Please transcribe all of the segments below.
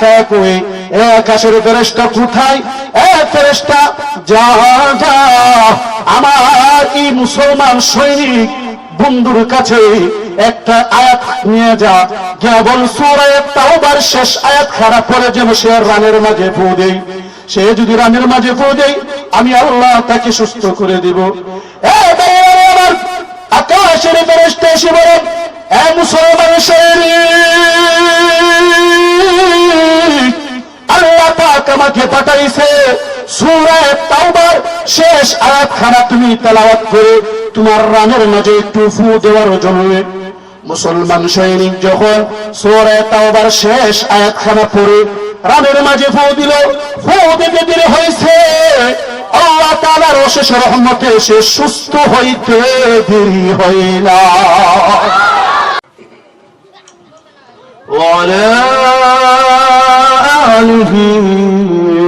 তাকায় কই আকাশের ফেরেশতা কোথায়? ফেরেশতা যা যা আমার এই মুসলমান সৈনিক বন্ধুর কাছে একটা আয়াত নিয়ে যা, কেবল সূরা তাওবার শেষ আয়াত খারাপ পড়ে যেন সে রানের মাঝে ফু দেয়। সে যদি রানের মাঝে ফু দেয় আমি আল্লাহ তাকে সুস্থ করে দিব। আকাশের ফেরেশতা এসে বলেন, মুসলমান সৈনিক, আল্লাহ পাক আমাকে পাঠাইছে সূরা তাওবার শেষ আয়াতখানা তুমি তেলাওয়াত করে তোমার রানের মাঝে একটু ফু দেওয়ার জন্য। মুসলমান সৈনিক যখন সূরা তাওবার শেষ আয়াতখানা পড়ে রানের মাঝে ফু দিল, ফু দিতে দিলে হয়েছে আল্লাহ তাআলার অশেষ রহমতে সে সুস্থ হইতে দেরি হয় না। ওয়ালা আলিহি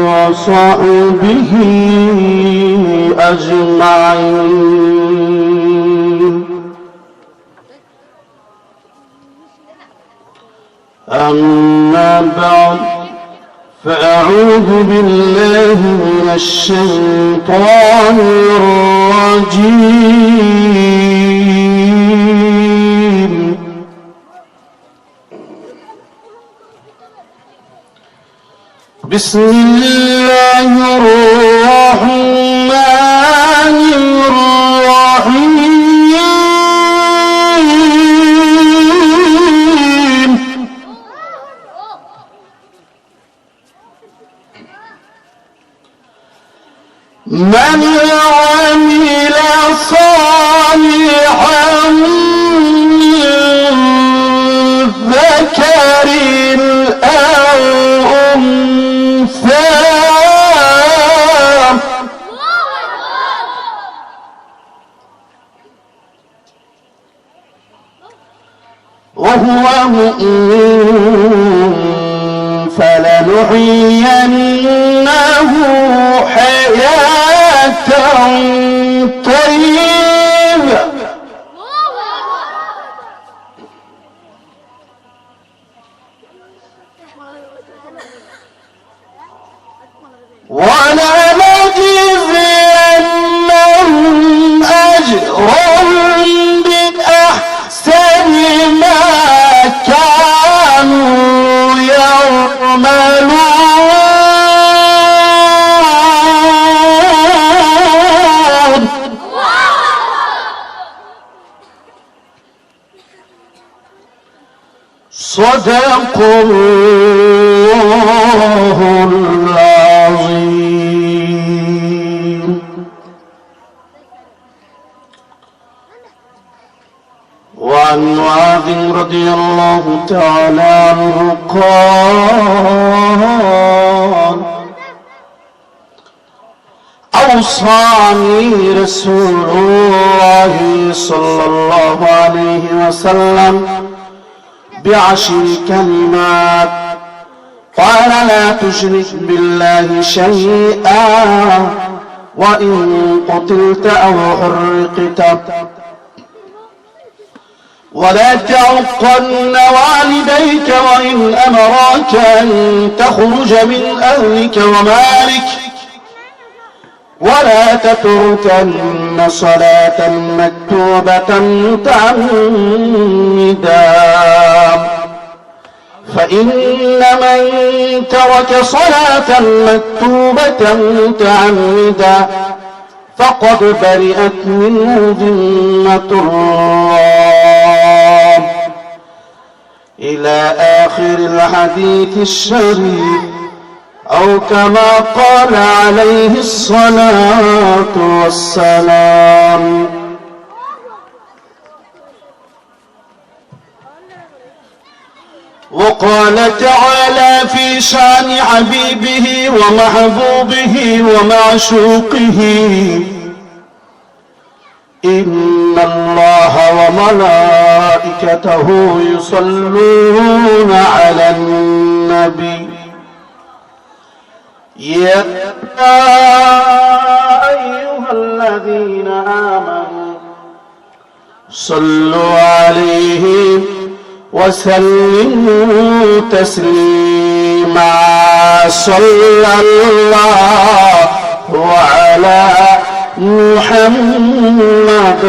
ওয়া সাহবিহি আজমাইন। আম্মা বা'দ فأعوذ بالله من الشيطان الرجيم. بسم الله الرحمن الرحيم. من عمل صالحا من ذكر أو أنثى وهو مؤمن فلنحيينه حياة طيبة ولنجزينهم أجرهم بأحسن ما كانوا يعملون. صدق الله العظيم. وعن معاذ رضي الله تعالى عنه قال أوصاني رسول الله صلى الله عليه وسلم بعشر كلمات. قال لا تشرك بالله شيئا وإن قتلت أو حرقت ولا تعقن والديك وإن أمراك أن تخرج من أهلك ومالك ولا تتركن صلاة مكتوبة متعمدا فإن من ترك صلاة مكتوبة متعمدا فقد برئت منه ذمة الله إلى آخر الحديث الشريف أو كما قال عليه الصلاة والسلام. وقال تعالى في شان حبيبه ومحبوبه ومعشوقه إن الله وملائكته يصلون على النبي يا أيها الذين آمنوا صلوا عليه وسلموا تسليما. সাল্লাল্লাহু আলা মুহাম্মাদ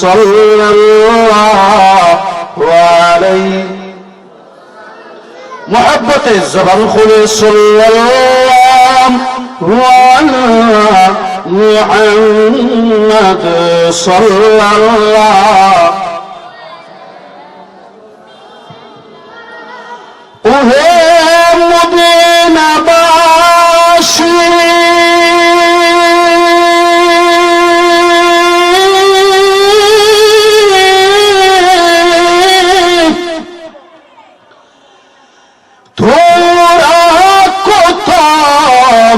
সাল্লাল্লাহু আলাইহি মোহব্বতে জবান খুলে সাল্লাল্লাহু আলা মুহাম্মাদ সাল্লাল্লাহু ওহে মদিনাবাসী তোরা কত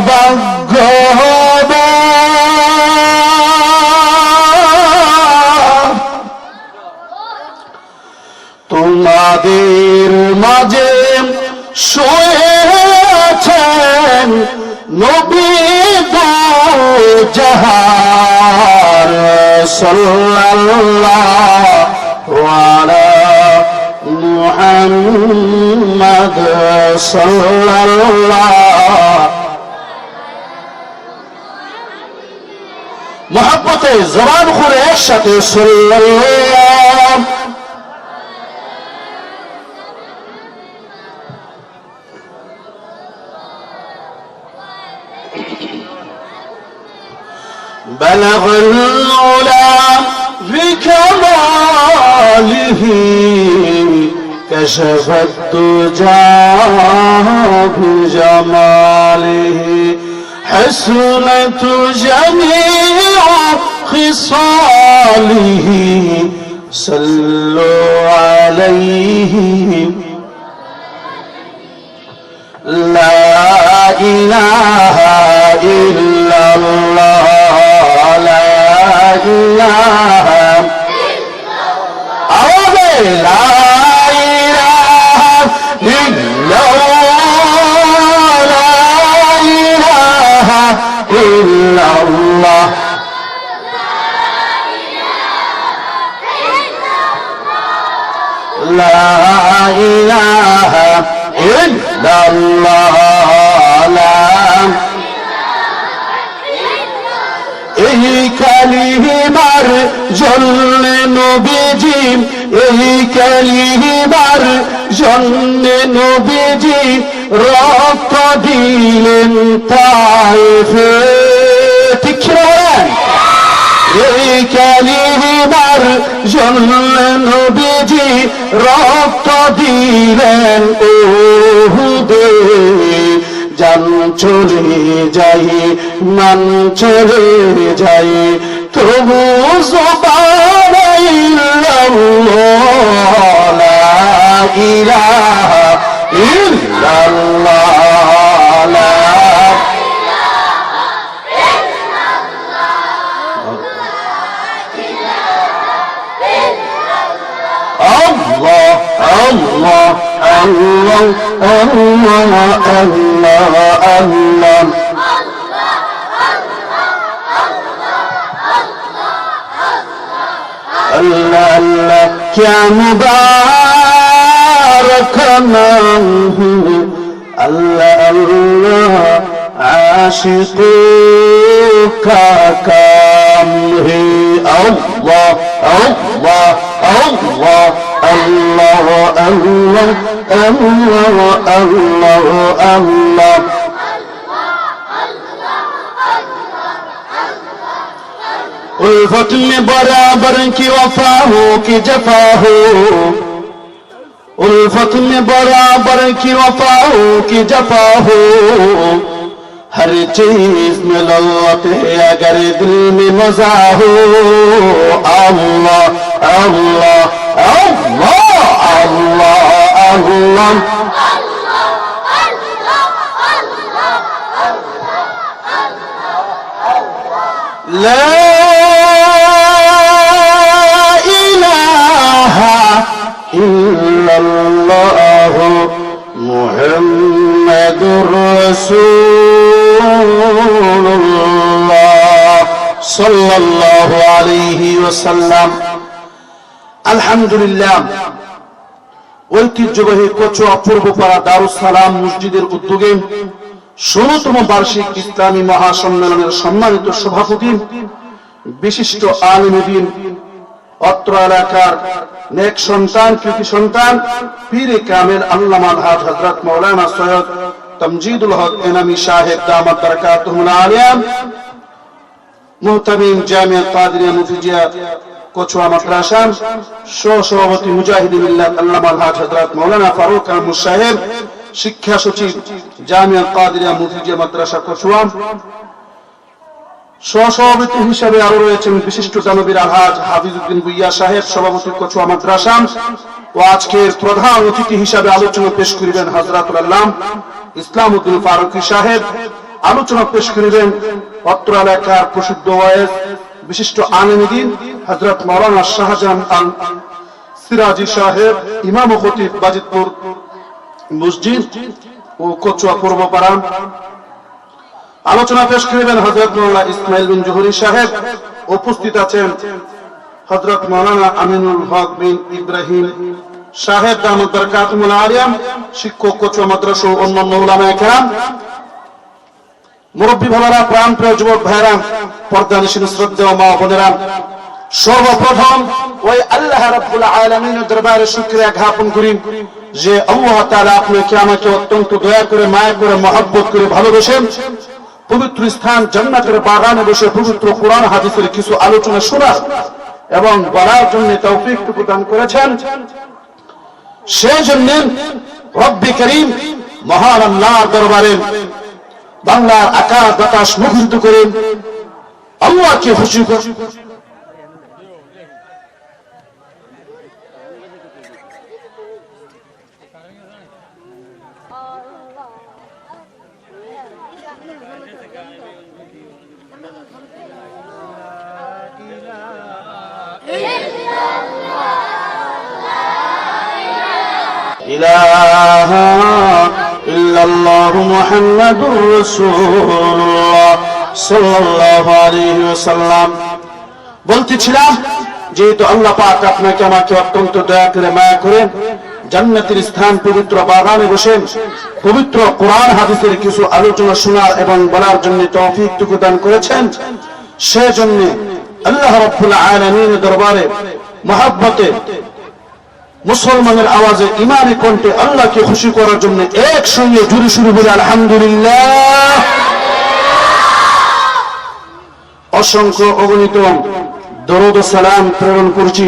ভাগ্যবান তোমাদের মাঝে শুয়ে আছেন নবী দো জাহান সাল্লাল্লাহু আলা মুহাম্মাদ সাল্লাল্লাহু মোহব্বতে জবান খুলে একসাথে সাল্লাল্লাহু بلغ العلا بكماله كشف الدجى بجماله حسنة جميع خصاله صلوا عليه لا إله إلا الله لا إله إلا الله لا إله إلا الله لا إله إلا الله لا এই কালিমার জন্য নবীজি এই কালিমার জন্য নবীজি রক্ত দিলেন তায়েফে ঠিক ছিল এই কালিমার জন্য নবীজি রক্ত দিলেন উহুদে জান চলে যাই মান চলে যাই তবু জবান লা ইলাহা ইল্লাল্লাহ লা Allah Allah Allah Allah Allah Allah Allah क्या मुबारक नाम है अल्लाह अल्लाह आशिकों का काम है अल्लाह अल्लाह अल्लाह अल्लाह अल्लाह अल्लाह अल्लाह अल्लाह उल्फत में बराबर की वफा हो कि जफा हो उल्फत में बराबर की वफा हो कि जफा हो हर चीज में लौट है अगर दिल में मजा हो अल्लाह अल्लाह अल्लाह अल्लाह अल्लाह لا إله إلا الله محمد رسول الله صلى الله عليه وسلم الحمد لله ঐতিহ্যবাহী কচুয়া পূর্বপাড়া দারুস সালাম মসজিদের উদ্যোগে 16তম বার্ষিক ইসলামী মহাসম্মেলনের সম্মানিত সভাপতি বিশিষ্ট আলেম দ্বীন অত্র এলাকার নেক সন্তান কৃতি সন্তান পীরে কামেল আল্লামা আলহাজ হযরত মাওলানা সৈয়দ তামজিদুল হক এনামী সাহেব দামাত বারাকাতুহুল আলিয়া মুহতামিম জামিয়া কাদেরিয়া মুফিজিয়া কচুয়া মাদ্রাসা সহ-সভাপতি মুজাহিদুল মিল্লাত আল্লামা আলহাজ হযরত মাওলানা ফারুক আহমদ সাহেব শিক্ষা সচিব জামিয়া কাদেরিয়া মুফিজিয়া মাদ্রাসা কচুয়া সহ-সভাপতি হিসেবে আরো রয়েছেন বিশিষ্ট দানবীর আলহাজ হাফিজউদ্দিন ভুইয়া সাহেব সভাপতি কচুয়া মাদ্রাসা ও আজকের প্রধান অতিথি হিসেবে আলোচনা পেশ করিবেন হযরতুল আল্লাম ইসলামউদ্দিন ফারুকী সাহেব। আলোচনা পেশ করিবেন অত্র এলাকার প্রসিদ্ধ ওয়াইজ বিশিষ্ট আলেম দ্বীন হযরত মাওলানা শাহজাহান আল সিরাজি সাহেব ইমাম ও খতিব বাজিতপুর মসজিদ ও কচুয়া পূর্বপাড়া। আলোচনা পেশ করিবেন হযরত মাওলানা ইসমাইল বিন জোহরি সাহেব। উপস্থিত আছেন হযরত মাওলানা আমিনুল হক বিন ইব্রাহিম সাহেব দামাত বারাকাতুহুল আলিয়া শিক্ষক কচুয়া মাদ্রাসা ও অন্যান্য উলামায়ে কেরাম, মুরব্বী ভাইরা, প্রাণপ্রিয় যুবক ভাইরা, পর্দানিশীন শ্রদ্ধেয় মা বোনেরা, সর্বপ্রথম ওই আল্লাহ রাব্বুল আলামিনের দরবারে শুকরিয়া জ্ঞাপন করি যে আল্লাহ তাআলা আপনাকে আমাকে অত্যন্ত দয়া করে মায়া করে মহব্বত করে ভালোবেসেন পবিত্র স্থান জান্নাতের বাগানে বসে পবিত্র কোরআন হাদিসের কিছু আলোচনা শোনার এবং বলার জন্য তৌফিকটুকু দান করেছেন। সেই জন্য রব্বি করিম মহান আল্লাহর দরবারে বাংলার আকাশ বাতাস মুখরিত করে আল্লাহকে খুশি করে ইলাহা ইল্লাল্লাহু মুহাম্মাদুর রাসূলুল্লাহ সাল্লাল্লাহু আলাইহি ওয়াসাল্লাম। বলতেছিলাম যেহেতু আল্লাহ পাক আপনাকে আমাকে অত্যন্ত দয়া করে মায়া করে জান্নাতের স্থান পবিত্র বাগানে বসে পবিত্র কোরআন হাদিসের কিছু আলোচনা শোনার এবং বলার জন্য তৌফিকটুকু দান করেছেন, সেজন্য আল্লাহ রাব্বুল আলামিনের দরবারে মহব্বতে মুসলমানের আওয়াজে ইমানি কণ্ঠে আল্লাহকে খুশি করার জন্য একসঙ্গে জুড়ে শুরু বলে আলহামদুলিল্লাহ। অসংখ্য অগণিত দরুদ ও সালাম প্রেরণ করছি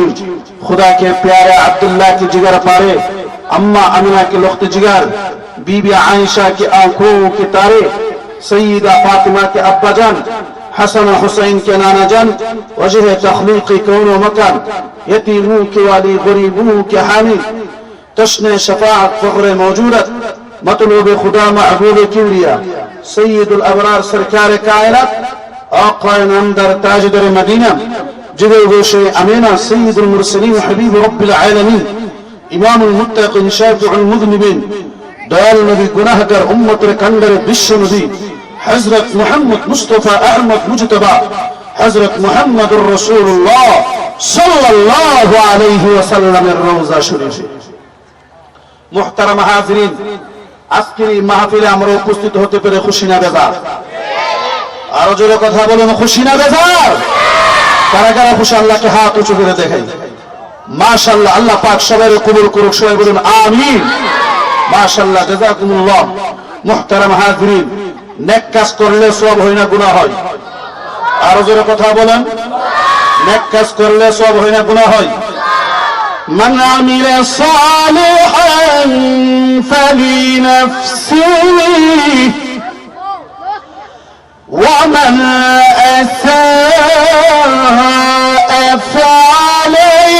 खुदा के प्यारे अब्दुल्ला की जिगर पारे, अम्मा अमीना के लुख्त जिगर, बीबी आयशा की आंखों के तारे, सईदा फातिमा के अब्बा जान, हसन हुसैन के नाना जान, वजह तख्लीकी कौन मकान, यतीमों के वाली गरीबों के हामी, तश्ने शफाअत फख्र मौजूदत, मतलूब खुदा महबूब किबरिया, सैयदुल अबरार सरकार कायनात, आका नामदार ताजदार मदीना, जिगर गोशे अमीना, सैयदुल मुरसलीन हबीब रब्बिल आलमीन, इमामुल मुत्तकीन शाफिउल मुज़निबीन, दयाल नबी गुनाहगार उम्मतेर कंडर विश्व नबी हजरत मोहम्मद मुस्तफा अहमद मुजतबा हजरत मुहम्मदुर रसूलुल्लाह सल्लल्लाहु अलैहि वसल्लमेर রওজা শরীফে। মুহতারাম হাজিরিন, আজকের এই মাহফিলে আমরা উপস্থিত হতে পেরে খুশি না বেজার? আরো জোরে কথা বলুন, খুশি না বেজার? কারা কারা খুশি আল্লাহকে হাত উঁচু করে দেখাই। মাশাআল্লাহ, আল্লাহ পাক সবাই কবুল করুক, সবাই বলুন আমিন। মাশাআল্লাহ, জাযাকুমুল্লাহ। মুহতারাম হাজিরিন, নেক কাজ করলে সওয়াব হয় না গুনাহ হয়? আরো জোরে কথা বলেন, নেক কাজ করলে সওয়াব হয় না গুনাহ হয়? মান আমিলা সালিহান ফালিনাফসিহি ওয়া মান আসাআ ফালাইহা।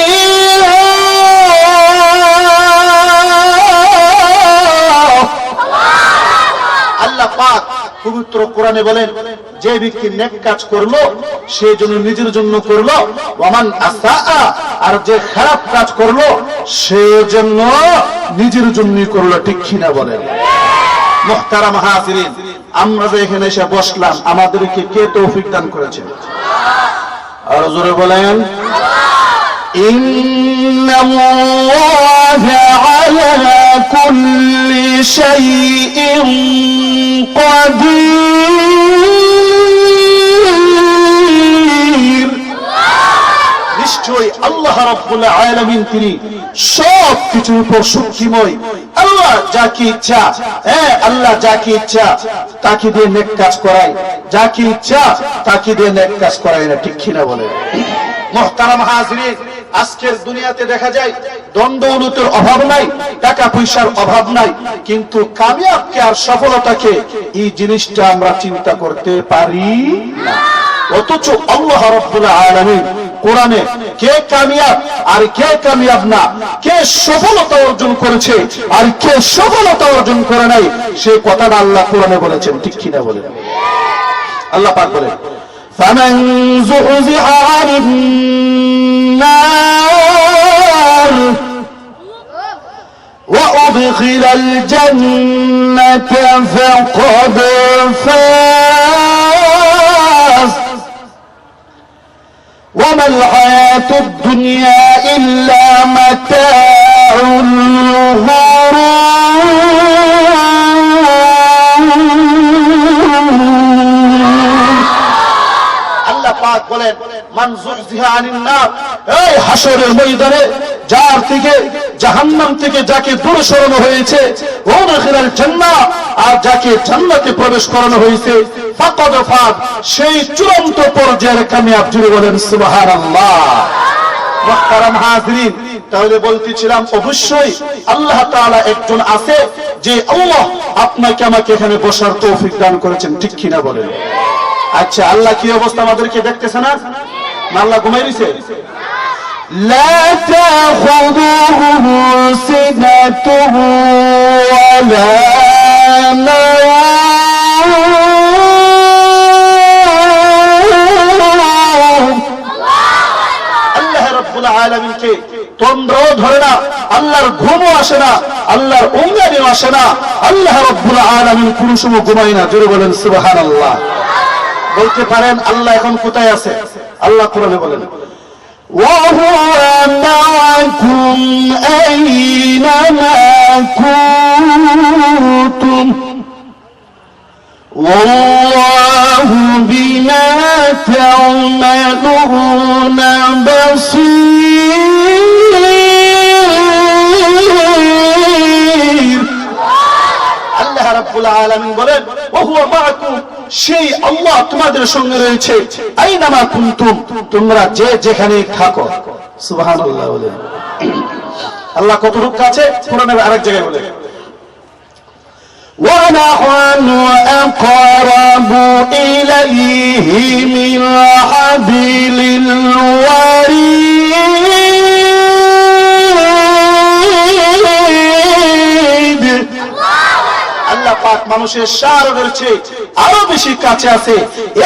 আল্লাহ পাক পবিত্র কোরআনে বলেন, যে ব্যক্তি নেক কাজ করলো সে জন্য নিজের জন্য করলো, ওয়ামান আসাআ, আর যে খারাপ কাজ করলো সে জন্য নিজের জন্যই করলো। ঠিক কিনা বলেন? মুহতারাম হাজিরিন, আমরা যে এখানে এসে বসলাম আমাদেরকে কে তৌফিক দান করেছেন? আর জোরে বলেন, ইন্নাল্লাহা আলা কুল্লি শাইইন কাদির। নিশ্চয়ই আল্লাহ রাব্বুল আলামিন তিনি সব কিছুর উপর শক্তিময়। আল্লাহ যাকে ইচ্ছা, আল্লাহ যাকে ইচ্ছা তাকে দিয়ে নেক কাজ করায়, যাকে ইচ্ছা তাকে দিয়ে নেক কাজ করায় না, ঠিক কিনা বলেন? মুহতারাম হাজিরিন, আজকের দুনিয়াতে দেখা যায় ধন দৌলতের অভাব নাই, টাকা পয়সার অভাব নাই, কিন্তু কামিয়াবকে আর সফলতাকে এই জিনিসটা আমরা চিন্তা করতে পারি না। অথচ আল্লাহ রাব্বুল আলামিন কোরআনে কে কামিয়াব আর কে কামিয়াব না, কে সফলতা অর্জন করেছে আর কে সফলতা অর্জন করে নাই, সেই কথাটা আল্লাহ কোরআনে বলেছেন, ঠিক কিনা বলেন? আল্লাহ পাক বলেন, ফামান যুহজিহা আনিন নার ওয়া উদখিলাল জান্নাতা ফাকাদ ফাজ وما الحياة الدنيا إلا متاع الغرور। আল্লাহ পাক বলেন, মান যুহজিহা আনিন নার, এই হাসরের ময়দানে যার থেকে জাহান্নাম থেকে যাকে দূরে সরানো হয়েছে, ওয়া উদখিলাল জান্নাহ, আর যাকে জান্নাতে প্রবেশ করানো হয়েছে, ফাকাদ ফাজ, সেই চূড়ান্ত পর্যায়ের কামিয়াব। জুড়ে বলেন সুবহানাল্লাহ। মুহতারাম হাজিরিন, তাহলে বলতেছিলাম অবশ্যই আল্লাহ তাআলা একজন আছে যে আল্লাহ আপনাকে আমাকে এখানে বসার তৌফিক দান করেছেন, ঠিক কিনা বলেন? আচ্ছা, আল্লাহ কি অবস্থা আমাদেরকে দেখতেছে না? আল্লাহ ঘুমাই দিছে? لا تأخذه سنة ولا نوم। আল্লাহ রাব্বুল আলামিনকে তন্দ্রাও ধরে না, আল্লাহর ঘুমও আসে না, আল্লাহর উঙ্গানিও আসে না। আল্লাহ রাব্বুল আলামিন কোন সময় ঘুমায় না। জোরে বলেন সুবহানাল্লাহ। বলতে পারেন আল্লাহ এখন কোথায় আছে? আল্লাহ কোরআনে বলেন, وهو معكم أينما كنتم والله بما تعملون بصير। আল্লাহ রাব্বুল আলামিন বলেন, ওহুয়া মাআকুম, সেই আল্লাহ তোমাদের সঙ্গে রয়েছে, আইনামা কুনতুম, তোমরা যে যেখানে থাকো। সুবহানাল্লাহ বলেন। আল্লাহ কতটুকু আছে কোরআনের আরেক জায়গায় বলেন, ওয়া নাহনু আকরাবু ইলাইহি মিন হাবিলিল ওয়ারিদ। আল্লাহ পাক মানুষের সারদের চেয়ে আরো বেশি কাছে আছে।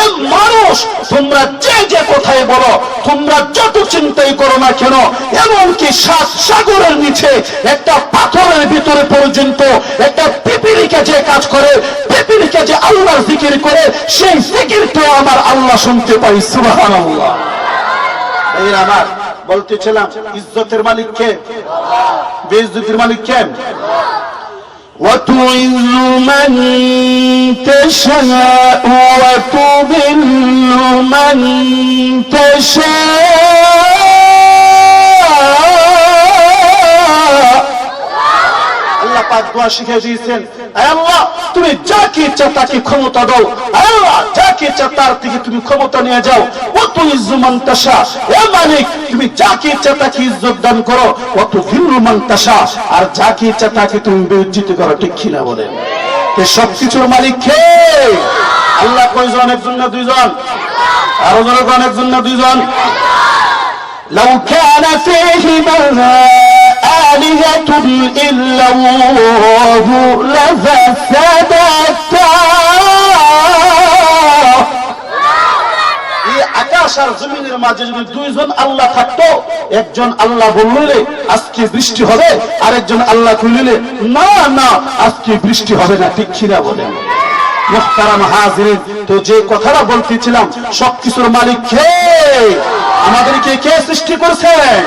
এ মানুষ, তোমরা যে যে কোথায় বলো, তোমরা যত চিন্তাই করো না কেন, এমনকি সাত সাগরের নিচে একটা পাথরের ভিতরে পর্যন্ত একটা পিপিলিকা যে কাজ করে, পিপিলিকা যে আল্লাহর জিকির করে, সেই জিকিরটা আমার আল্লাহ শুনতে পাই। সুবহানাল্লাহ। এই আমার বলতেছিলাম, ইজ্জতের মালিক কে? বেইজ্জতির মালিক কে? وتعز من تشاء وتذل من تشاء। আল্লাহ পাক দোয়া শিখিয়ে দিয়েছেন, আল্লাহ তুমি যাকে ইচ্ছা তাকে ক্ষমতা দাও, আল্লাহ যাকে ইচ্ছা তার থেকে তুমি ক্ষমতা নিয়ে যাও। ওয়াতুইজ্জু মান তাশা, হে মালিক তুমি যাকে ইচ্ছা তাকে ইজ্জত দান করো। ওয়াতুযিল্লু মান তাশা, আর যাকে ইচ্ছা তাকে তুমি বেইজ্জত করো, ঠিক কি না বলেন? এই সবকিছুর মালিক কে? আল্লাহ কয়জন? একজন না দুইজন? আরো জনে কোন? একজন না দুইজন? লাউ কানা ফীহিমা আলিহাতুন ইল্লাল্লাহু লাফাসাদাতা। এই আকাশ আর জমিনের মাঝে যদি দুইজন আল্লাহ থাকতো, একজন আল্লাহ বললে আজকে বৃষ্টি হবে, আরেকজন আল্লাহ কইলে না না আজকে বৃষ্টি হবে না, ঠিক কি না বলেন? মুহতারাম হাজিরিন, তো যে কথাটা বলতেছিলাম, সবকিছুর মালিক কে? আমাদেরকে কে সৃষ্টি করেছেন?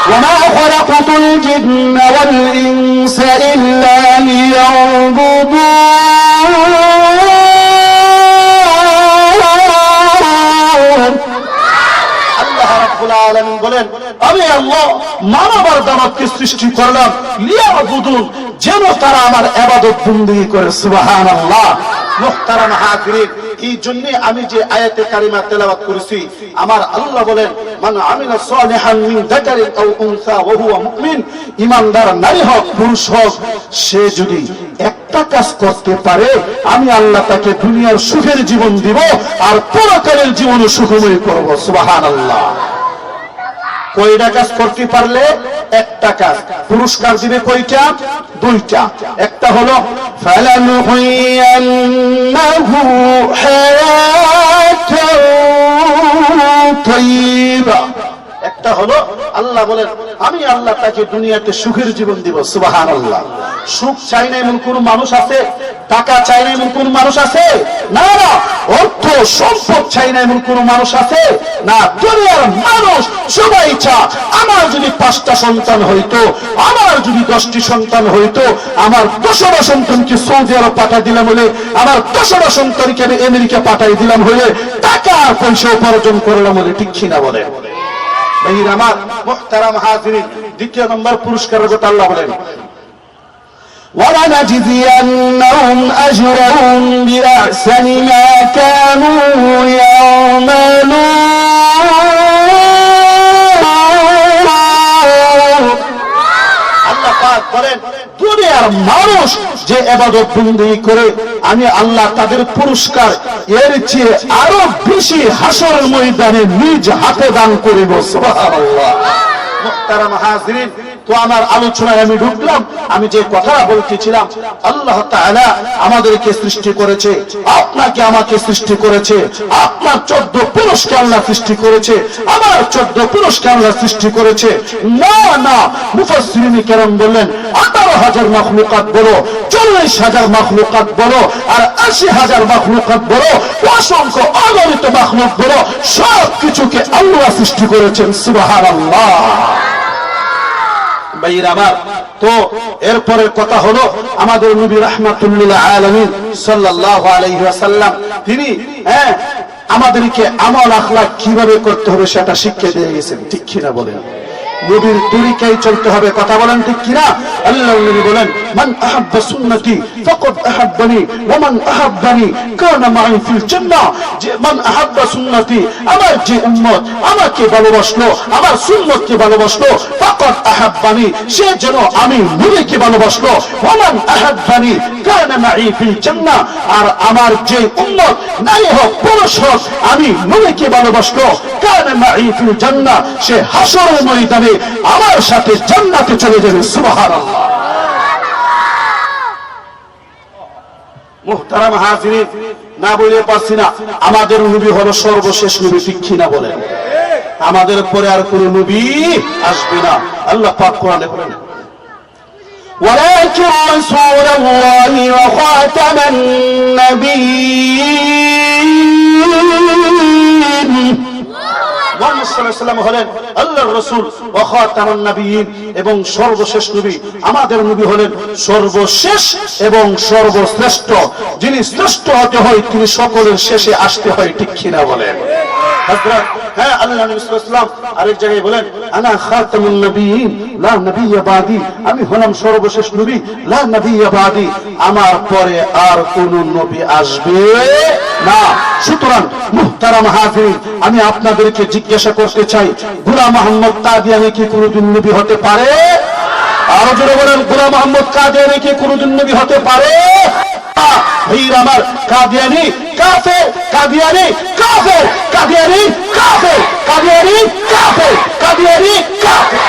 ওয়া মা খালাকাতুল জিন্না ওয়াল ইনসা ইল্লা লিয়াবুদুন। আল্লাহ রাব্বুল আলামিন বলেন, আমি আল্লাহ মানব আর দানবকে সৃষ্টি করলাম লিয়াবুদুন, যেন তারা আমার ইবাদত বندگی করে। সুবহানাল্লাহ। মুহতারাম হাজিরিন, এই জন্য আমি যে আয়াতে কারিমা তেলাওয়াত করেছি, আমার আল্লাহ বলেন, মান আমিলা সালিহান মিন যাকারিন আও উনসা ওয়া হুয়া মুমিন, ঈমানদার নারী হোক পুরুষ হোক, সে যদি একটা কাজ করতে পারে, আমি আল্লাহ তাকে দুনিয়ার সুখের জীবন দিব আর পরকালের জীবনও সুখময় করব। সুবহানাল্লাহ। কয়টা কাজ করতে পারলে? একটা কাজ। পুরস্কার দিবে কয়টা? দুইটা। একটা হলো ফালানুহিয়ান্নাহু হায়াতান তাইয়্যিবা, একটা হলো আল্লাহ বলেন, আমি আল্লাহ তাকে দুনিয়াতে সুখের জীবন দিব। সুবহানাল্লাহ। সুখ চাই না এমন কোন মানুষ আছে? টাকা চাই না এমন কোন মানুষ আছে? না না। অর্থ সম্পদ চাই না এমন কোন মানুষ আছে? না। দুনিয়ার মানুষ সবাই চা, আমার যদি 5টা সন্তান হইতো, আমার যদি 10টি সন্তান হইতো, আমার 10টা সন্তানকে সৌদি আরব পাঠাই দিলাম হলে, আমার 10টা সন্তানকে আমি আমেরিকা পাঠাই দিলাম হলে, টাকা আর পয়সা উপার্জন করলাম হলে, ঠিক কিনা বলে? ভাইরা আমার, মুহতারাম হাজিরিন, দ্বিতীয় নম্বর পুরস্কারের কথা আল্লাহ বলেন, وَلَنَجْزِيَنَّهُمْ أَجْرَهُمْ بِأَحْسَنِ مَا كَانُوا يَعْمَلُونَ। আল্লাহ পাক বলেন, দুনিয়ার মানুষ যে ইবাদত বندگی করে, আমি আল্লাহ তাদের পুরস্কার এর চেয়ে আরো বেশি হাসরের ময়দানে নিজ হাতে দান করিব। সুবহানাল্লাহ। মুহতারাম হাজিরিন, তো আমার আলোচনায় আমি ঢুকলাম। আমি যে কথা বলতেছিলাম, আল্লাহ তাআলা আমাদেরকে সৃষ্টি করেছে, আপনাকে আমাকে সৃষ্টি করেছে, আপনার 14 পুরুষকে আল্লাহ সৃষ্টি করেছে, আমার 14 পুরুষকে আল্লাহ সৃষ্টি করেছে। না না, মুফাসসিরিন কেরাম বললেন 18,000 মাখলুকাত বলো, 40,000 মাখলুকাত বলো, আর 80,000 মাখলুকাত বলো, অসংখ্য অগণিত মাখলুক বলো, সব কিছুকে আল্লাহ সৃষ্টি করেছেন। সুবহানাল্লাহ। ভাইরা আমার, তো এরপরের কথা হলো, আমাদের নবী রাহমাতুল লিল আলামিন সাল্লাল্লাহু আলাইহি ওয়াসাল্লাম, তিনি আমাদেরকে আমল আখলাক কিভাবে করতে হবে সেটা শিক্ষা দিয়ে গেছেন। ঠিক কিনা বলেন? নবীর তরিকায় চলতে হবে। কথা বলেন ঠিক কিনা? আল্লাহর নবী বলেন, মান আহাব্বা সুন্নতি ফাকাদ আহাব্বানি ওয়া মান আহাব্বানি কানা মাই ফিল জান্নাহ। যে মান আহাব্বা সুন্নতি, আমার যে উম্মত আমাকে ভালোবাসলো, আমার সুন্নতকে ভালোবাসলো, ফাকাদ আহাব্বানি, সে যেন আমি নবীকে ভালোবাসলো, ওয়া মান আহাব্বানি কানা মাই ফিল জান্নাহ, আর আমার যে উম্মত নারী হোক পুরুষ হোক, আমি নবীকে ভালোবাসলো, কানা মাই ফিল জান্নাহ, সে হাসরের ময়দানে আমার সাথে জান্নাতে চলে যাবে। সুবহানাল্লাহ। মুহতারাম হাজিরিন, না বলে পারছি না, আমাদের নবী হলো সর্বশেষ নবী। ঠিক কিনা বলেন? আমাদের পরে আর কোন নবী আসবে না। আল্লাহ পাক কোরআনে বলেন, ওয়ালাকিন রাসূলুল্লাহি ওয়া খাতামান নাবিয়্যিন। মুহাম্মদ সাল্লাল্লাহু আলাইহি ওয়াসাল্লাম হলেন আল্লাহর রাসূল ওয়া খাতামুন নাবিয়্যিন, এবং সর্বশেষ নবী। আমাদের নবী হলেন সর্বশেষ এবং সর্বশ্রেষ্ঠ। যিনি শ্রেষ্ঠ হতে হয়, তিনি সকলের শেষে আসতে হয়। ঠিক কিনা বলেন? হযরত আল্লাহ নবী সাল্লাল্লাহু আলাইহি ওয়াসাল্লাম আরেক জায়গায় বলেন, আনা খাতামুন নাবিয়্যিন লা নাবিয়্যা বাদি, আমি হলাম সর্বশেষ নবী, লা নাবিয়্যা বাদি, আমার পরে আর কোন নবী আসবে না। সুতরাং মুহতারাম হাজিরিন, আমি আপনাদেরকে জিজ্ঞাসা করতে চাই, গোলাম মোহাম্মদ কাদিয়ানী কি কোনদিন নবী হতে পারে? আরো জোরে বলেন, গোলাম মোহাম্মদ কাদিয়ানী কি কোনদিন নবী হতে পারে? ভাইরা আমার, কাদিয়ানী কাফের, কাদিয়ানী কাফের, কাদিয়ানী কাফের, কাদিয়ানী কাফের, কাদিয়ানী কাফের।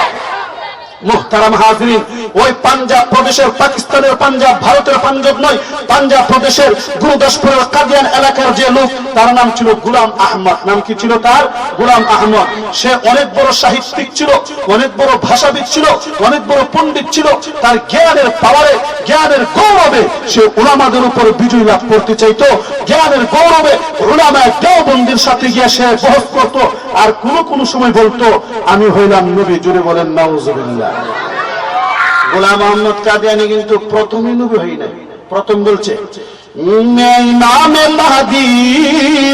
মুহতারাম হাজিরিন, ওই পাঞ্জাব প্রদেশের, পাকিস্তানের পাঞ্জাব, ভারতের পাঞ্জাব নয়, পাঞ্জাব প্রদেশের গুরুদাসপুরের কাদিয়ান এলাকার যে লোক, তার নাম ছিল গোলাম আহমদ। নাম কি ছিল তার? গোলাম আহমদ। সে অনেক বড় সাহিত্যিক ছিল, অনেক বড় ভাষাবিদ ছিল, অনেক বড় পণ্ডিত ছিল। তার জ্ঞানের পাওয়ারে, জ্ঞানের গৌরবে সে উলামাদের উপর বিজয় লাভ করতে চাইতো। জ্ঞানের গৌরবে উলামায়ে দেওবন্দির সাথে গিয়ে সে বহস করতো, আর কোন সময় বলতো আমি হইলাম নবী। জুড়ে বলেন নাউজুবিল্লাহ। গোলাম মোহাম্মদ কাদিয়ানী কিন্তু প্রথমই নবী হই নাই। প্রথম বলছে নামে মাহদি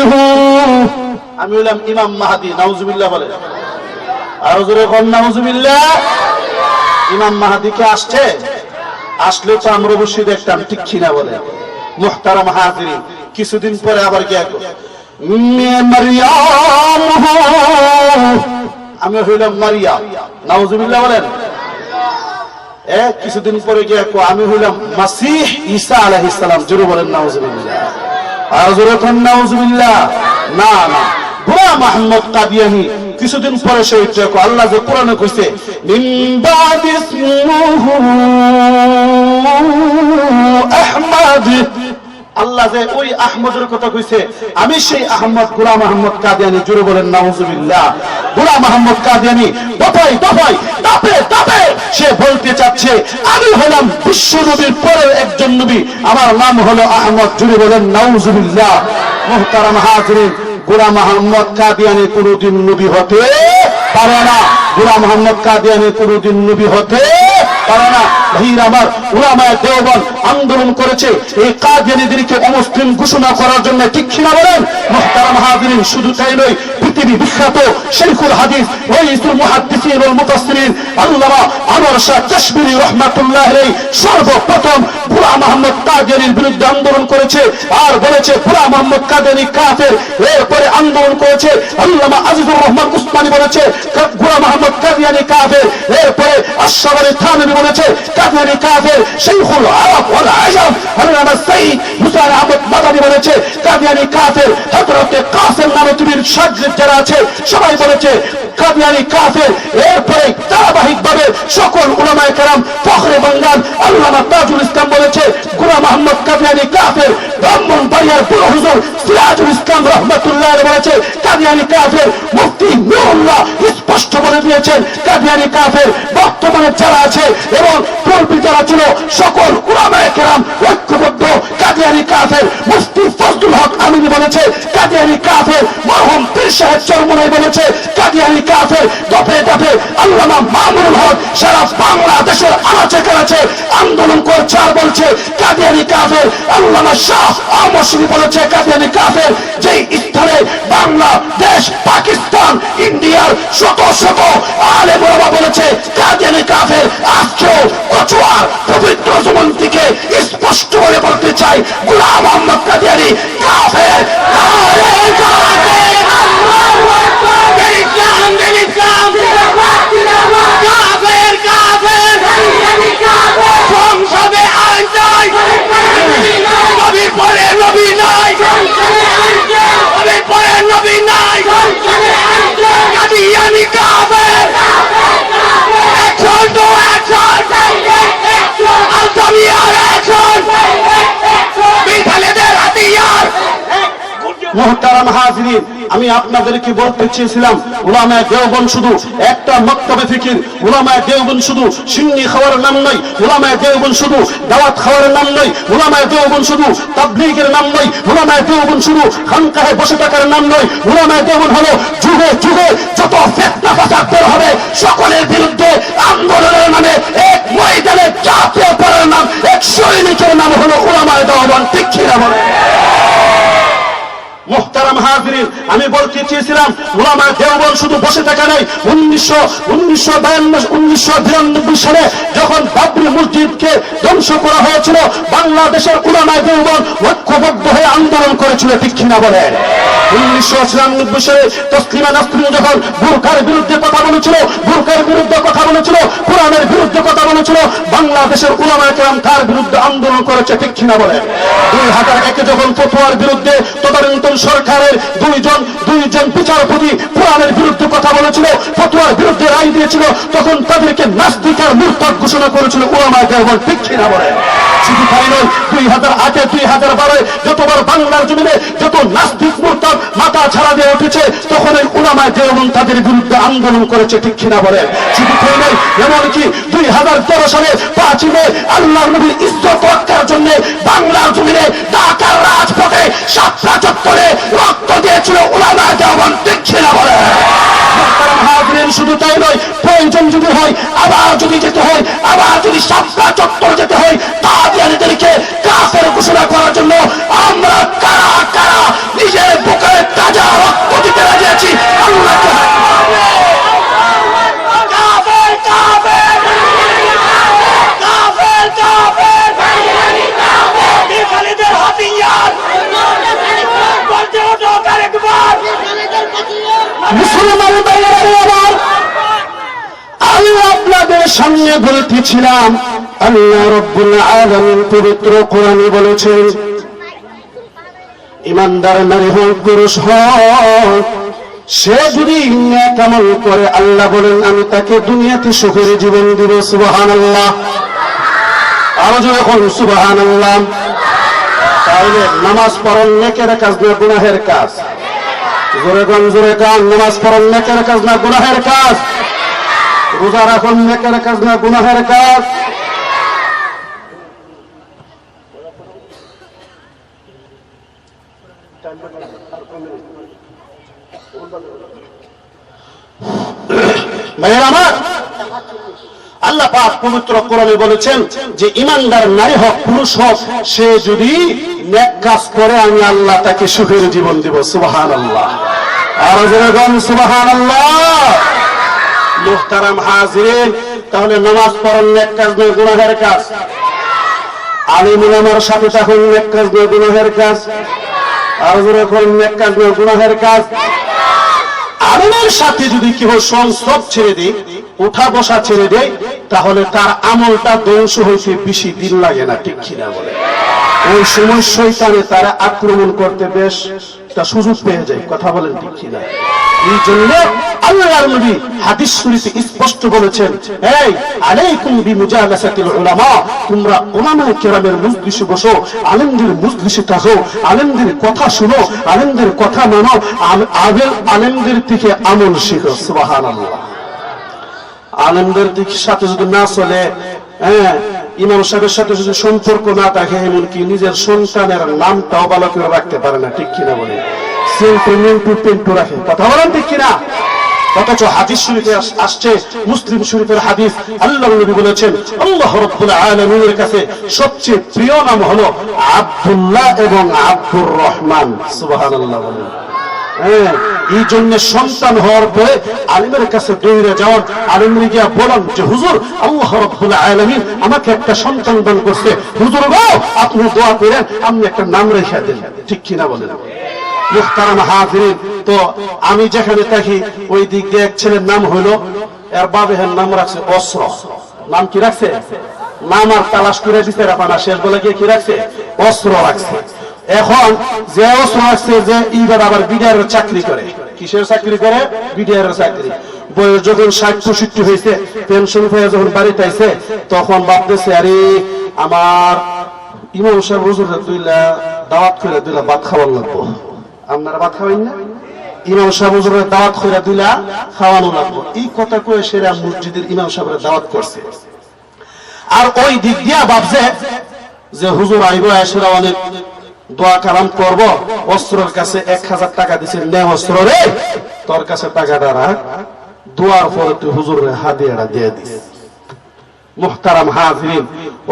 হুঁ, আমি হইলাম ইমাম মাহদি। নাউজুবিল্লাহ বলে, আর জোরে কোন নাউজুবিল্লাহ। ইমাম মাহদিকে আসলে তো আমরা অবশ্যই দেখতাম, ঠিক কিনা বলে মুহতারাম হাজিরিন। কিছুদিন পরে আবার গিয়া মারিয়াম, আমি হইলাম মারিয়াম। নাউজুবিল্লাহ বলেন। কিছুদিন পরে গিয়া আমি হইলাম মাসিহ ঈসা আলাইহিস সালাম। জোরে বলেন নাউজুবিল্লাহ। আর জোরে কোন নাউজুবিল্লাহ। না না, গোলাম মোহাম্মদ কাদিয়ানী কিছুদিন পরে সে আল্লাহ যে কোরআনে কইছে মিন বাদি ইসমুহু আহমদ, আল্লাহ যে ওই আহমদের কথা কইছে, আমি সেই আহমদ গোলাম মোহাম্মদ কাদিয়ানী। জুড়ে বলেন নাউজুবিল্লাহ। গোলাম মোহাম্মদ কাদিয়ানী দফায় দফায় তাপে তাপে সে বলতে চাচ্ছে আমি হলাম বিশ্ব নবীর পরের একজন নবী, আমার নাম হলো আহমদ। জুড়ে বলেন নাউজুবিল্লাহ। মুহতারাম হাজিরিন, গোলাম মোহাম্মদ কাদিয়ানী কোনদিন নবী হতে পারে না। গোলাম মোহাম্মদ কাদিয়ানী কোনদিন নবী হতে পারে না। ভাইর আমার, উলামায়ে দেওবন্দ আন্দোলন করেছে এই কাদিয়ানীদেরকে অমুসলিম ঘোষণা করার জন্য, ঠিক কিনা বলেন মুহতারাম হাজিরিন। শুধু তাই নয়, পৃথিবী বিখ্যাত শাইখুল হাদিস রাইসুল মুহাদ্দিসিন ওয়াল মুফাসসিরিন আল্লামা আনোয়ার শাহ কাশমিরি রাহমাতুল্লাহ আলাইহি সর্বপ্রথম গোলাম মোহাম্মদ কাদিয়ানীর বিরুদ্ধে আন্দোলন করেছে, আর বলেছে গোলাম মোহাম্মদ কাদিয়ানী কাফের। এরপরে আন্দোলন করেছে আল্লামা আজিজুর রহমান উসমানী, বলেছে গোলাম মোহাম্মদ কাদিয়ানী কাফের। এরপরে আশরাফ আলী থানভী বলেছে কাদিয়ানী কাফের। শাইখুল আরব ওয়াল আজম আল্লামা সাইয়্যিদ হুসাইন আহমদ মাদানী বলেছে কাদিয়ানী কাফের। হযরতে কাসেম নানতুবীর শাগরিদ যারা আছে সবাই বলেছে কাদিয়ানী কাফের। এরপরে ধারাবাহিকভাবে সকল উলামায়ে কেরাম, ফখরে বাংলার আল্লামা তাজুল ইসলাম বলেছে গোলাম মোহাম্মদ কাদিয়ানী কাফের। ব্রাহ্মণবাড়িয়ার বুড়ো হুজুর সিরাজুল ইসলাম রাহমাতুল্লাহ আলাইহি বলেছে কাদিয়ানী কাফের। মুফতি নূরুল্লাহ স্পষ্ট বলে দিয়েছেন কাদিয়ানী কাফের। বর্তমানে যারা আছে এবং পূর্বে যারা ছিল সকল উলামায়ে কেরাম ঐক্যবদ্ধ কাদিয়ানী কাফের। মুফতি ফজলুল হক আমিনী বলেছে কাদিয়ানী কাফের। মরহুম পীর সাহেব চরমনাই বলেছে কাদিয়ানী কাফের। দফে দফে আল্লামা মামুনুল হক সারা বাংলাদেশের আনাচে কানাচে আন্দোলন করছে আর বলছে কাদিয়ানী কাফের। আল্লামা শাহ আমশরী বলেছে কাদিয়ানী কাফের। যেই স্থানে বাংলাদেশ, পাকিস্তান, ইন্ডিয়ার শত শত আলেম ওলামা বলেছে কাদিয়ানী কাফের, আজকেও কচুয়ার পবিত্র জমিন থেকে স্পষ্ট করে বলতে চাই গোলাম মোহাম্মদ কাদিয়ানী কাফের। সংসদে আইন চাই, নবীর পরে নবী নাই, নবীর পরে নবী নাই, কাদিয়ানী কাফের। অ্যাকশন টু অ্যাকশন, আলতামিয়ার অ্যাকশন, বিধালেদের হাতিয়ার। মুহতারাম হাজিরিন, আমি আপনাদেরকে বলতে চেয়েছিলাম উলামায়ে দেওবন্দ শুধু একটা মক্তবে ফিকির, উলামায়ে দেওবন্দ শুধু সিন্নি খাওয়ার নাম নয়, উলামায়ে দেওবন্দ শুধু দাওয়াত খাওয়ার নাম নয়, উলামায়ে দেওবন্দ শুধু তাবলীগের নাম নয়, উলামায়ে দেওবন্দ শুধু খানকাহে বসে থাকার নাম নয়। উলামায়ে দেওবন্দ হলো যুগে যুগে যত ফিতনা ফাসাদ বের হবে সকলের বিরুদ্ধে আন্দোলনের নামে এক ময়দানে জাতীয় পড়ার নাম, এক সৈনিকের নাম হলো উলামায়ে দেওবন্দ। ঠিক কিনা বলে মুহতারাম হাজিরিন, আমি বলতে চেয়েছিলাম উলামায়ে দেওবন্দ শুধু বসে থাকা নাই। 1992 সালে যখন বাবরি মসজিদকে ধ্বংস করা হয়েছিল, বাংলাদেশের উলামায়ে দেওবন্দ ঐক্যবদ্ধ হয়ে আন্দোলন করেছিল। ঠিক কিনা বলেন 1994 সালে তসলিমা নাসরিন যখন বুরকার বিরুদ্ধে কথা বলেছিল, বুরকার বিরুদ্ধে কথা বলেছিল, কোরআনের বিরুদ্ধে কথা বলেছিল, বাংলাদেশের উলামায়ে কেরাম তার বিরুদ্ধে আন্দোলন করেছে। ঠিক কিনা বলেন 2001 যখন ফতোয়ার বিরুদ্ধে তদানীন্তন সরকারের দুইজন বিচারপতি কোরআনের বিরুদ্ধে কথা বলেছিল, ফতোয়ার বিরুদ্ধে রায় দিয়েছিল, তখন তাদেরকে নাস্তিক আর মুরতাদ ঘোষণা করেছিল উলামায়ে দেওবন্দ। ঠিক কিনা বলেন শুধু তাই নয়, 2008 2012 যতবার বাংলার জমিনে যত নাস্তিক মুরতাদ মাথা ছাড়া দিয়ে উঠেছে, তখন এই উলামায়ে দেওবন্দ তাদের বিরুদ্ধে আন্দোলন করেছে। ঠিক কিনা বলেন শুধু তাই নয়, এমনকি 2013 সালে 5 মে আল্লাহর নবীর ইজ্জত রক্ষার জন্য বাংলার জমিনে ঢাকার রাজপথে সামনে বলতেছিলাম আল্লাহ রাব্বুল আলামিন পবিত্র কোরআনে বলেছেন ইমানদার নারী হোক পুরুষ হোক সে যদি নেক আমল করে আল্লাহ বলেন আমি তাকে দুনিয়াতে সুখের জীবন দিব সুবহানাল্লাহ আরো জোরে বলুন সুবহানাল্লাহ তাহলে নামাজ পড়া নেকের কাজ না গুনাহের কাজ জোরে গান নামাজ পড়া নেকের কাজ না গুনাহের কাজ রোজা রাখুন নেকের কাজ না গুনাহের কাজ ভাইয়েরা আমার আল্লাহ পাক পবিত্র কোরআনে বলেছেন যে ইমানদার নারী হোক পুরুষ হোক সে যদি নেক কাজ করে আমি আল্লাহ তাকে সুখের জীবন দিব সুবহানাল্লাহ আর জোরে বলুন সুবহানাল্লাহ মুহতারাম হাজিরিন তাহলে নামাজ পড়ার নেক কাজ না গুনাহের কাজ আলিম উলামার সাথে থাকুন নেক কাজ না গুনাহের কাজ আর জোরে বলুন নেক কাজ না গুনাহের কাজ আলিমের সাথে যদি কেউ সংস্রব ছেড়ে দেয় উঠা বসা ছেড়ে দেয় তাহলে তার আমলটা ধ্বংস হইতে বেশি দিন লাগে না ঠিক কিনা বলে ওই সময় শয়তানে তারা আক্রমণ করতে বেশ তা সুযোগ পেয়ে যায় কথা বলেন ঠিক কিনা এই জন্য আল্লাহর নবী হাদিস শরীফে স্পষ্ট বলেছেন এই আলাইকুম বিমুজালাসাতিল উলামা তোমরা উলামায়ে কেরামের মজলিসে বসো আলেমদের মজলিসে থাকো আলেমদের কথা শুনো আলেমদের কথা মানো আলেমদের থেকে আমল শিখো সুবহানাল্লাহ আলেমদের সাথে যদি না চলে ইমাম সাহেবের সাথে যদি সম্পর্ক না থাকে এমনকি নিজের সন্তানের নামটাও ভালো করে রাখতে পারে না ঠিক কিনা বলে সিম্পল রাখে কথা বলেন ঠিক কিনা অথচ হাদিস শরীফে আসছে মুসলিম শরীফের হাদিস আল্লাহর নবী বলেছেন আল্লাহ রাব্বুল আলামিনের কাছে সবচেয়ে প্রিয় নাম হলো আব্দুল্লাহ এবং আব্দুর রহমান সুবহানাল্লাহ বলেন এই জন্য সন্তান হওয়ার পরে আলিমের কাছে দৌড়ে যাওয়ার আলিমরে গিয়া বলেন যে হুজুর আল্লাহ রাব্বুল আলামিন আমাকে একটা সন্তান দান করছে হুজুর গো আপনি দোয়া করেন আমি একটা নাম রেখে দেন ঠিক কিনা বলেন মুহতারাম হাজিরিন তো আমি যেখানে থাকি ওই দিক দিয়ে এক ছেলের নাম হলো এর বাবার নাম রাখছে অস্ত্র নাম কি রাখছে নাম আর তালাশ করে দিতে রাখা শেষ বলে গিয়ে কি রাখছে অস্ত্র রাখছে এখন যে অস্ত্র রাখছে যে এইবার আবার বিডিআর চাকরি করে কিসের চাকরি করে বিডিআর চাকরি বয়স যখন 60-65 হয়েছে পেনশন পেয়ে যখন বাড়িতে আইছে তখন ভাবতেছে আরে আমার ইমাম সাহেব হুজুরের দুইলা দাওয়াত করে দুইলা ভাত খাওয়ার লাগবো আপনারা ভাত খাওয়াইন না ইমাম সাহেব হুজুরের দাওয়াত করে দুইলা খাওয়ানো লাগবো এই কথা কয়ে সেরা মসজিদের ইমাম সাহেবের দাওয়াত করছে আর ওই দিক দিয়া ভাবছে যে হুজুর আইব এসেরা অনেক দোয়া কালাম করব অস্ত্রের কাছে 1000 টাকা দিছে নে অস্ত্র রে তোর কাছে টাকাটা রাখ দোয়ার পরে তুই হুজুরের হাদিয়াটা দিয়ে দিস মুহতারাম হাজিরিন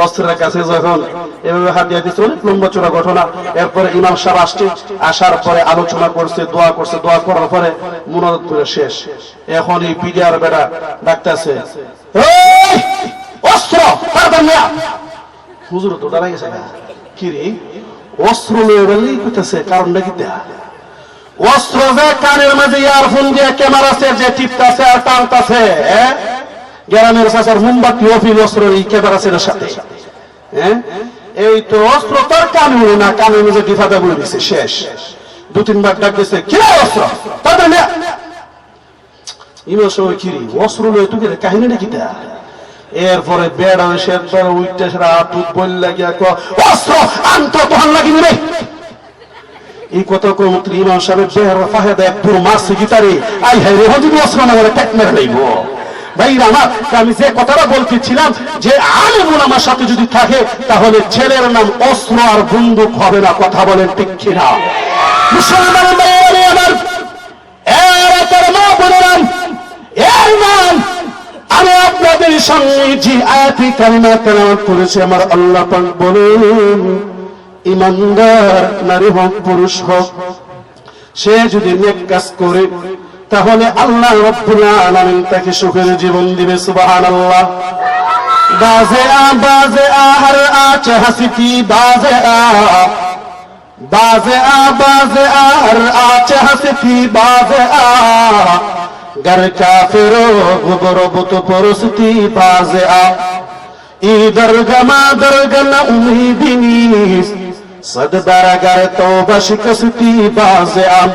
অস্ত্রের কাছে যখন এভাবে হাদিয়া দিছে অনেক লম্বা চড়া ঘটনা এরপরে ইমাম সাহেব আসছে আসার পরে আলোচনা করছে দোয়া করার পরে মুনাজাত করে শেষ এখন এই বিডিআর বেটা ডাকতেছে এই অস্ত্র তাড়াতাড়ি নিয়া হুজুর তো দাঁড়াই গেছে কি রে অস্ত্র নিয়ে বললেই কইতেছে কারণটা কি দেয়া অস্ত্র যে কানের মাঝে ইয়ারফোন দিয়ে ক্যামেরা আছে যে টিপতাছে আর টানতাছে গ্রামের চাচার মোমবাতি অফিল অস্ত্র এই ক্যামেরা আছে সাথে এই তো অস্ত্র তোর কানে না কানের মাঝে ডিফাদা বলে দিছে শেষ 2-3 বার ডাক দিছে কি অস্ত্র তাদের না ইমো সময় কি অস্ত্র লয়ে তুই কাহিনী নাকি দেয়া এরপরে বেড়া এসে উইটা সেরা তুই বল লাগিয়া অস্ত্র আন্ত তখন লাগিনি রে এই কথা কমত্রী ইমাম সাহেব বেহারা ফাহেদা এক পুরো মাছ গিতারে আই হাই রে হজি অস্ত্র না করে টেক মেরে লইব ভাইরা আমার আমি যে কথাটা বলতেছিলাম যে আলেম ওলামার সাথে যদি থাকে তাহলে ছেলের নাম অস্ত্র আর বন্দুক হবে না কথা বলেন ঠিক কিনা মুসলমান ভাইরা আমার এর তার মা বললাম এর নাম আমি আপনাদের সামনে যে আয়াতি কালিমা তেলাওয়াত করেছি আমার আল্লাহ পাক বলেন ইমানদার নারী হোক পুরুষ হোক সে যদি নেক কাজ করে তাহলে আল্লাহ রাব্বুল আলামিন তাকে সুখের জীবন দিবে সুবহানাল্লাহ বাজে হর আচ হাসিতি বাজে হর আচ হাসিতি বাজে گر کافرو غبربت پرستی باز آ ای درگما درگن امیدی نیست صد برگر توبه شکستی باز آ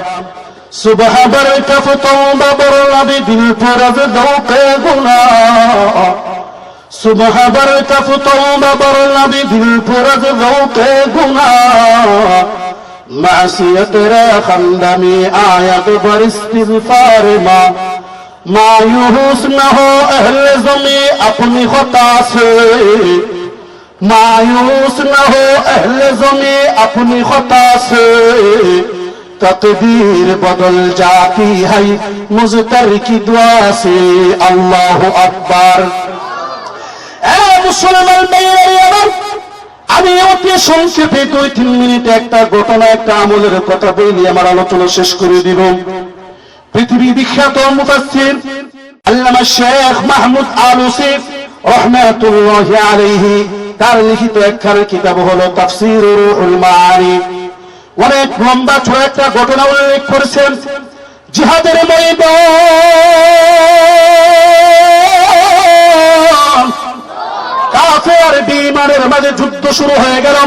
صبح بر کف توبه بر لب دل پر از ذوق گناہ صبح بر کف توبه بر لب دل پر از ذوق گناہ معصیت را خندمی آید بر استغفار مایوس نہ ہو اہل زمیں اپنی خطا سے مایوس نہ ہو اہل زمیں اپنی خطا سے تقدیر بدل جاتی ہے مضطر کی دعا سے اللہ اکبر اے মুসলমান ভাইয়েরা আমি অতি সংক্ষেপে 2-3 মিনিটে একটা ঘটনা একটা আমলের কথা বলি আমার আলোচনা শেষ করে দিব পৃথিবী বিখ্যাত মুফাসসির আল্লামা শেখ মাহমুদ আলুসি রাহমাতুল্লাহি আলাইহি তার লিখিত একখানা কিতাব হলো তাফসীর রুহুল মাআনি অনেক লম্বা ছোট একটা ঘটনা উল্লেখ করেছেন জিহাদের ময়দান কাফের বিমানের মাঝে যুদ্ধ শুরু হয়ে গেল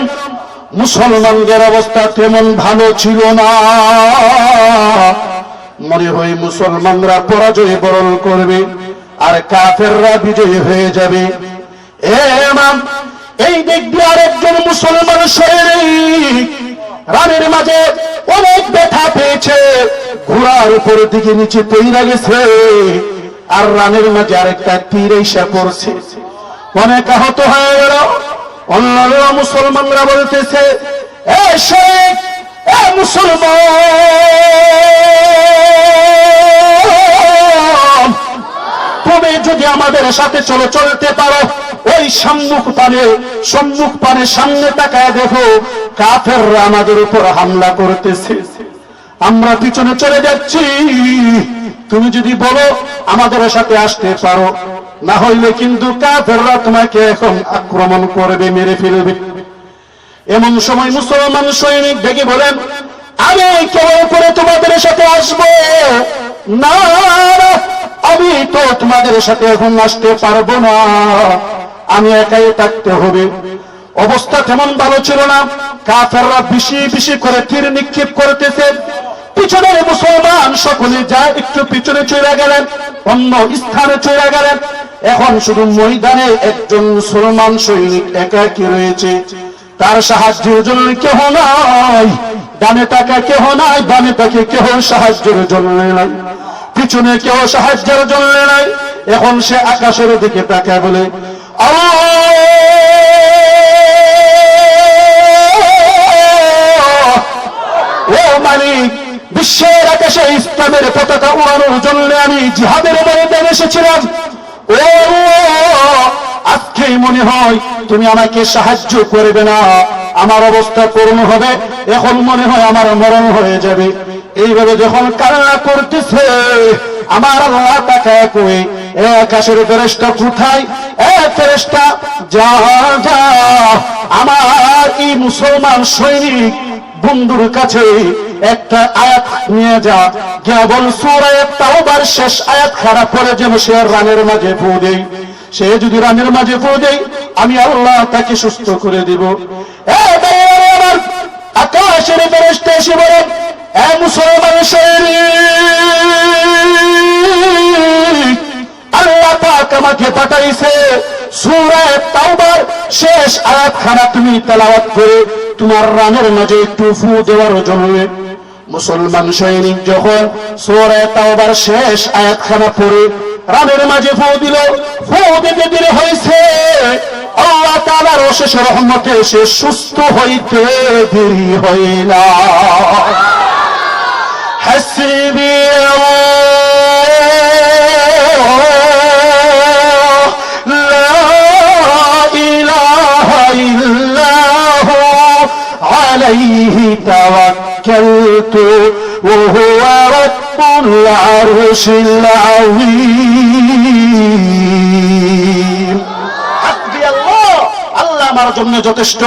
মুসলমানদের অবস্থা তেমন ভালো ছিল না মনে হয় মুসলমানরা পরাজয় বরণ করবে আর কাফেররা বিজয়ী হয়ে যাবে এই দিক দিয়ে আরেকজন মুসলমান সৈনিক রানের মাঝে অনেক ব্যথা পেয়েছে ঘোড়ার উপর দিকে নিচে পড়ে গেছে আর রানের মাঝে আরেকটা তীর এসে পড়ছে অনেক আহত হয়ে গেল অন্যান্য মুসলমানরা বলতেছে এ শেখ এ মুসলমান তুমি যদি আমাদের সাথে চলতে পারো ওই সম্মুখ পানে সামনে তাকায় দেখো কাফেররা আমাদের উপর হামলা করতেছে আমরা পিছনে চলে যাচ্ছি তুমি যদি বলো আমাদের সাথে আসতে পারো না হইলে কিন্তু কাফেররা তোমাকে এখন আক্রমণ করবে মেরে ফেলবে এমন সময় মুসলমান সৈনিক ডেকে বলেন আমি কেউ করে তোমাদের সাথে আসবো না আমি তো তোমাদের সাথে এখন আসতে পারবো না আমি একাই থাকতে হবে অবস্থা তেমন ভালো ছিল না কাফেররা বেশি করে তীর নিক্ষেপ করতেছে পিছনের মুসলমান সকলে যায় একটু পিছনে চলে গেলেন অন্য স্থানে চলে গেলেন এখন শুধু ময়দানে একজন মুসলমান সৈনিক একাকী রয়েছে তার সাহায্যের জন্য কেহ নাই ডানে তাকা কেহ নাই বামে তাকে কেহ সাহায্যের জন্য নাই পিছনে কেউ সাহায্যের জন্য নাই এখন সে আকাশের দিকে তাকায় বলে ও মালিক বিশ্বের আকাশে ইসলামের পতাকা উড়ানোর জন্য আমি জিহাদের ময়দানে এসেছিলাম ও আজকেই মনে হয় তুমি আমাকে সাহায্য করবে না আমার অবস্থা করুণ হবে এখন মনে হয় আমার মরণ হয়ে যাবে এইভাবে যখন কান্না করতেছে আমার আল্লাহ তাকায় কই আকাশের ফেরেশতা কোথায় ফেরেশতা যা যা আমার এই মুসলমান সৈনিক বন্ধুর কাছে একটা আয়াত নিয়ে যা কেবল সূরা তাওবার শেষ আয়াত খারাপ পড়ে যেন সে রানের মাঝে ফু দেয় সে যদি রানের মাঝে ফু দেয় আমি আল্লাহ তাকে সুস্থ করে দিব আকাশের ফেরেশতা এসে বলে এ মুসলমান সৈনিক আল্লাহ পাক আমাকে পাঠাইছে সূরা তাওবার শেষ আয়াতখানা তুমি তেলাওয়াত করে তোমার রানের মাঝে একটু ফু দেওয়ার জন্য মুসলমান সৈনিক যখন সূরা তাওবার শেষ আয়াতখানা পড়ে রানের মাঝে ফু দিল ফু দিতে দিলে হয়েছে আল্লাহ তাআলার অশেষ রহমতে সে সুস্থ হইতে দেরি হয় না হাসবি عليه توكلت وهو رب العرش العظيم حسبي الله আল্লাহ আমার জন্য যথেষ্ট,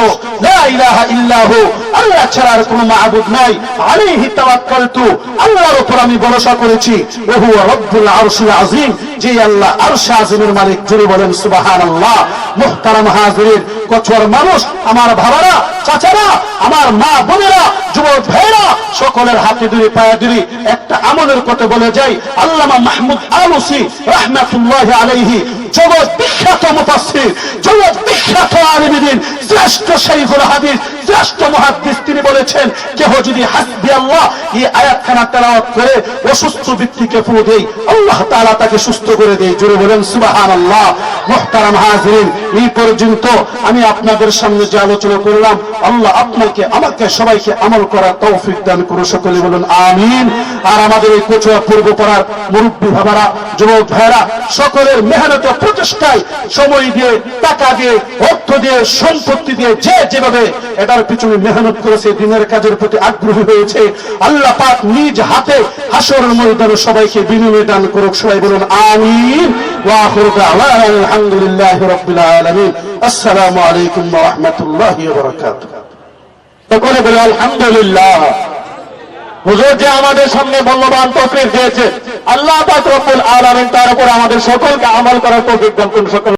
লা ইলাহা ইল্লাহু, আল্লাহ ছাড়া আর কোনো মাবুদ নাই, আলাইহি তাওয়াক্কালতু, আল্লাহর উপর আমি ভরসা করেছি, ওয়া হুয়া রাব্বুল আরশিল আযীম, যে আল্লাহ আরশ আযীমের মালিক। জোরে বলেন সুবহানাল্লাহ। মুহতারাম হাজিরিন, কচুয়ার মানুষ, আমার ভাইরা, চাচারা, আমার মা বোনেরা, যুবক ভাইরা, সকলের হাতে ধরে পায়ে ধরে একটা আমলের কথা বলে যাই। আল্লামা মাহমুদ আলুসি রাহমাতুল্লাহি আলাইহি, জগৎ বিখ্যাত মুফাসসির, জগৎ বিখ্যাত আলিম দ্বীন, শ্রেষ্ঠ শাইখুল হাদিস, শ্রেষ্ঠ মুহাদ্দিস, তিনি বলেছেন, কেহ যদি হাসবি আল্লাহ এই আয়াতখানা তেলাওয়াত করে অসুস্থ ব্যক্তিকে ফু দেয়, আল্লাহ তাআলা তাকে সুস্থ করে দেয়। জোরে বলেন সুবহানাল্লাহ। মুহতারাম হাজিরিন, এই পর্যন্ত আমি আপনাদের সামনে যে আলোচনা করলাম, আল্লাহ আপনাকে, আমাকে, সবাইকে আমল করার তৌফিক দান করুন। সকলে বলুন আমিন। আর আমাদের এই কচুয়া পূর্ব পাড়ার মুরব্বী বাবারা, যুবক ভাইরা, সকলের মেহনত প্রচেষ্টায় সময় দিয়ে, টাকা দিয়ে, অর্থ দিয়ে, সম্পত্তি দিয়ে, যে যেভাবে এটার পিছনে মেহনত করেছে, দিনের কাজের প্রতি আগ্রহী হয়েছে, আল্লাহ পাক নিজ হাতে হাসরের ময়দানে সবাইকে বিনিময় দান করুক। সবাই বলুন আমিন। ওয়া আখিরু দাওয়ানা আলহামদুলিল্লাহি রাব্বিল আলামিন। আসসালামু আলাইকুম ওয়া রাহমাতুল্লাহি ওয়া বারাকাতুহু। সকলে বলে আলহামদুলিল্লাহ। হুজুর যে আমাদের সামনে মূল্যবান তৌফিক দিয়েছে, আল্লাহ পাক রব্বুল আলামিন তার উপর আমাদের সকলকে আমল করার তৌফিক দান করুন। সকল